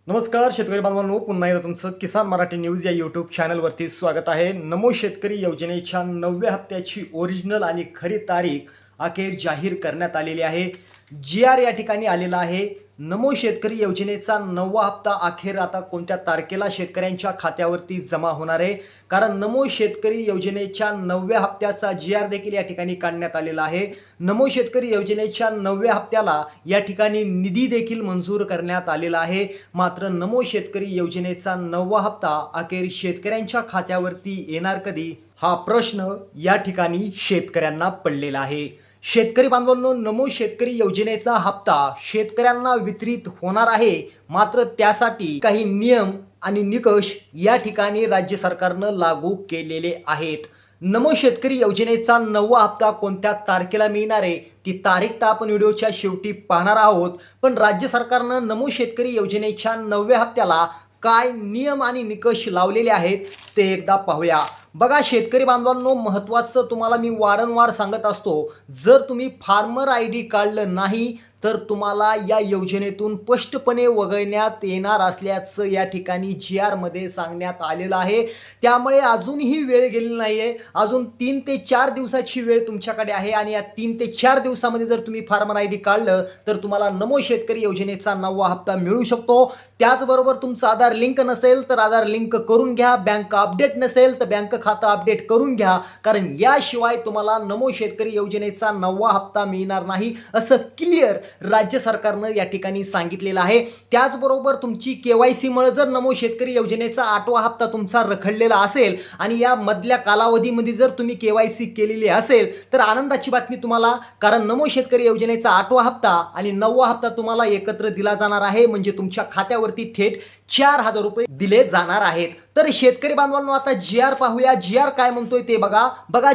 नमस्कार शेतकरी बांधवांनो, पुन्हा एकदा तुमचं किसान मराठी न्यूज या यूट्यूब चॅनलवरती स्वागत आहे। नमो शेतकरी योजनेच्या 9व्या हप्त्याची ओरिजिनल आणि खरी तारीख अखेर जाहीर करण्यात आलेली आहे। GR या ठिकाणी आलेला आहे। नमो शेतकरी योजनेचा 9वा हप्ता अखेर आता कोणत्या तारखेला शेतकऱ्यांच्या खात्यावरती जमा होणार आहे, कारण नमो शेतकरी योजनेच्या 9व्या हप्त्याचा GR देखील या ठिकाणी काढण्यात आलेला आहे। नमो शेतकरी योजनेच्या 9व्या हप्त्याला या ठिकाणी निधी देखील मंजूर करण्यात आलेला आहे। मात्र नमो शेतकरी योजनेचा 9वा हप्ता अखेर शेतकऱ्यांच्या खात्यावरती येणार कधी, हा प्रश्न या ठिकाणी शेतकऱ्यांना पडलेला आहे। शेतकरी बांधवांनो, नमो शेतकरी योजनेचा हप्ता शेतकऱ्यांना वितरित होणार आहे, मात्र त्यासाठी काही नियम आणि निकष या ठिकाणी राज्य सरकारनं लागू केलेले आहेत। नमो शेतकरी योजनेचा 9वा हप्ता कोणत्या तारखेला मिळणार आहे, ती तारीख तर आपण व्हिडिओच्या शेवटी पाहणार आहोत। पण राज्य सरकारनं नमो शेतकरी योजनेच्या 9व्या हप्त्याला काय नियम आणि निकष लावलेले आहेत ते एकदा पाहूया। बघा शेतकरी बांधवांनो, महत्त्वाचं तुम्हाला मी वारंवार सांगत असतो, जर तुम्ही फार्मर ID काढलं नाही तर तुम्हाला या योजनेतून स्पष्टपणे वगळण्यात येणार असल्याचं या ठिकाणी GR मध्ये सांगण्यात आलेलं आहे। त्यामुळे अजूनही वेळ गेलेली नाही आहे, अजून 3 ते 4 दिवसाची वेळ तुमच्याकडे आहे आणि या 3 ते 4 दिवसामध्ये जर तुम्ही फार्मर ID काढलं तर तुम्हाला नमो शेतकरी योजनेचा 9वा हप्ता मिळू शकतो। त्याचबरोबर तुमचं आधार लिंक नसेल तर आधार लिंक करून घ्या, बँक अपडेट नसेल तर बँक खातं अपडेट करून घ्या, कारण याशिवाय तुम्हाला नमो शेतकरी योजनेचा 9वा हप्ता मिळणार नाही असं क्लिअर राज्य सरकारनं या ठिकाणी सांगितलेलं आहे। त्याचबरोबर तुमची KYC मुळे जर नमो शेतकरी योजनेचा 8वा हप्ता तुमचा रखडलेला असेल आणि या मधल्या कालावधीमध्ये जर तुम्ही KYC केलेली असेल तर आनंदाची बातमी तुम्हाला, कारण नमो शेतकरी योजनेचा 8वा हप्ता आणि 9वा हप्ता तुम्हाला एकत्र दिला जाणार आहे, म्हणजे तुमच्या खात्यावरती थेट 4000 रुपये दिले जाणार आहेत। तर शेतकरी बांधवांनो, आता GR पाहूया, GR काय म्हणतोय ते बघा।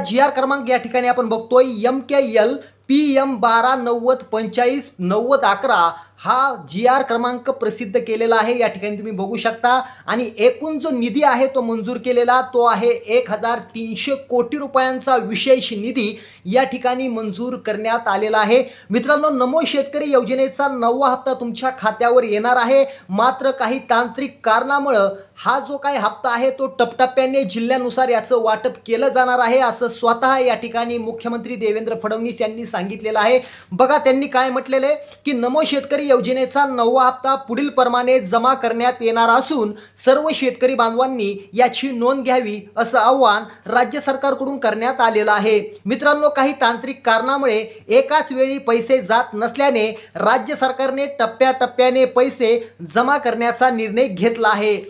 GR क्रमांक या ठिकाणी आपण बघतोय MKL PM 1290459011 हा GR क्रमांक प्रसिद्ध केलेला आहे, या ठिकाणी तुम्ही बघू शकता। आणि एकूण जो निधी आहे तो मंजूर केलेला तो आहे 1300 कोटी रुपयांचा विशेष निधी या ठिकाणी मंजूर करण्यात आलेला आहे। मित्रांनो, नमो शेतकरी योजनेचा 9वा हप्ता तुमच्या खात्यावर येणार आहे, मात्र काही तांत्रिक कारणामुळे हा जो काही हप्ता आहे तो टप्प्याने जिल्ह्यानुसार याचं वाटप केलं जाणार आहे, असं स्वतः या ठिकाणी मुख्यमंत्री देवेंद्र फडणवीस यांनी सांगितलेलं आहे। बघा त्यांनी काय म्हटलेलं आहे की नमो शेतकरी योजनेचा 9वा हप्ता पुढील प्रमाणे जमा करण्यात येणार असून सर्व शेतकरी बांधवांनी याची नोंद घ्यावी असं आवाहन राज्य सरकारकडून करण्यात आलेलं आहे। मित्रांनो, काही तांत्रिक कारणामुळे एकाच वेळी पैसे जात नसल्याने राज्य सरकारने टप्प्याटप्प्याने पैसे जमा करण्याचा निर्णय घेतला आहे।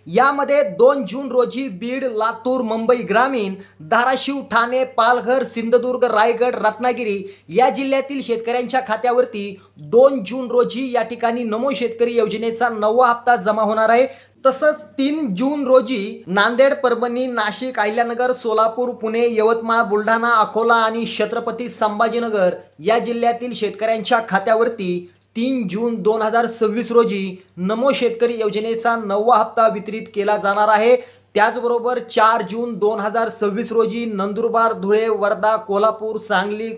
यामध्ये 2 जून रोजी बीड, लातूर, मुंबई ग्रामीण, धाराशिव, ठाणे, पालघर, सिंधुदुर्ग, रायगड, रत्नागिरी या जिल्ह्यातील शेतकऱ्यांच्या खात्यावरती 2 जून रोजी या ठिकाणी नमो शेतकरी योजनेचा 9वा हप्ता जमा होणार आहे। तसंच 3 जून रोजी नांदेड, परभणी, नाशिक, अहिल्यानगर, सोलापूर, पुणे, यवतमाळ, बुलढाणा, अकोला आणि छत्रपती संभाजीनगर या जिल्ह्यातील शेतकऱ्यांच्या खात्यावरती 3 जून 2026 रोजी नमो शेतकरी योजनेचा 9वा हप्ता वितरित केला जाणार आहे। त्याचबरोबर 4 जून 2026 रोजी नंदुरबार, धुळे, वर्धा, कोल्हापूर, सांगली,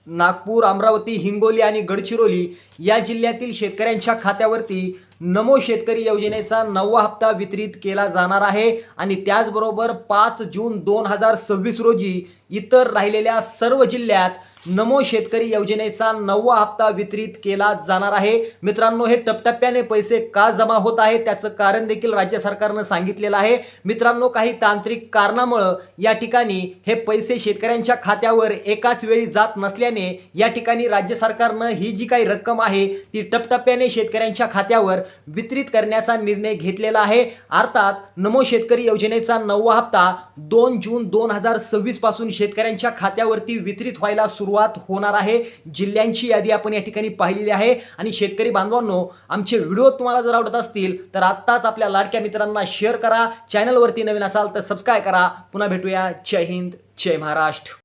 नागपूर, अमरावती, हिंगोली आणि गडचिरोली या जिल्ह्यातील शेतकऱ्यांच्या खात्यावरती नमो शेतकरी योजनेचा 9वा हप्ता वितरित केला जाणार आहे। आणि त्याचबरोबर 5 जून 2026 रोजी इतर राहिलेल्या सर्व जिल्ह्यात नमो शेतकरी योजनेचा 9वा हप्ता वितरित केला जाणार आहे। मित्रांनो, हे टप्प्याने पैसे का जमा होत आहे त्याचं कारण देखील राज्य सरकारनं सांगितलेलं आहे। मित्रांनो, काही तांत्रिक कारणामुळे या ठिकाणी हे पैसे शेतकऱ्यांच्या खात्यावर एकाच वेळी जात नसल्याने या ठिकाणी राज्य सरकारनं ही जी काही रक्कम आहे ती टप्प्याने शेतकऱ्यांच्या खात्यावर वितरित करण्याचा निर्णय घेतलेला आहे। अर्थात नमो शेतकरी योजनेचा 9वा हप्ता 2 जून 2026 पासून शेतकऱ्यांच्या खात्यावरती वितरित व्हायला सुरुवात होणार आहे। जिल्ह्यांची यादी आपण या ठिकाणी पाहिलेली आहे। आणि शेतकरी बांधवांनो, आमचे व्हिडिओ तुम्हाला जर आवडत असतील तर आत्ताच आपल्या लाडक्या मित्रांना शेअर करा, चॅनलवरती नवीन असाल तर सबस्क्राइब करा। पुन्हा भेटूया। जय हिंद, जय महाराष्ट्र।